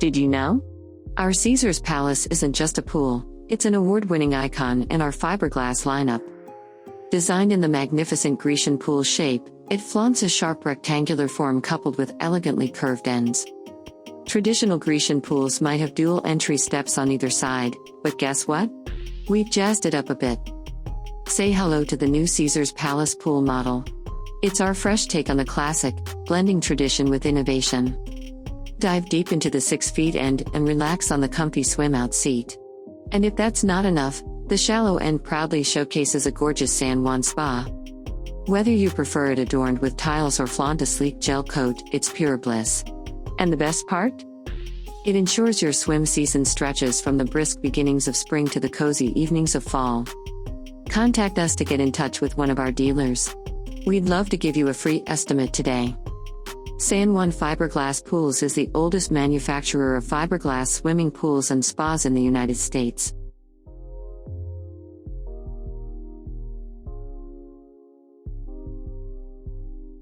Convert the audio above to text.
Did you know? Our Caesar's Palace isn't just a pool, it's an award-winning icon in our fiberglass lineup. Designed in the magnificent Grecian pool shape, it flaunts a sharp rectangular form coupled with elegantly curved ends. Traditional Grecian pools might have dual entry steps on either side, but guess what? We've jazzed it up a bit. Say hello to the new Caesar's Palace pool model. It's our fresh take on the classic, blending tradition with innovation. Dive deep into the 6 feet end and relax on the comfy swim-out seat. And if that's not enough, the shallow end proudly showcases a gorgeous San Juan Spa. Whether you prefer it adorned with tiles or flaunt a sleek gel coat, it's pure bliss. And the best part? It ensures your swim season stretches from the brisk beginnings of spring to the cozy evenings of fall. Contact us to get in touch with one of our dealers. We'd love to give you a free estimate today. San Juan Fiberglass Pools is the oldest manufacturer of fiberglass swimming pools and spas in the United States.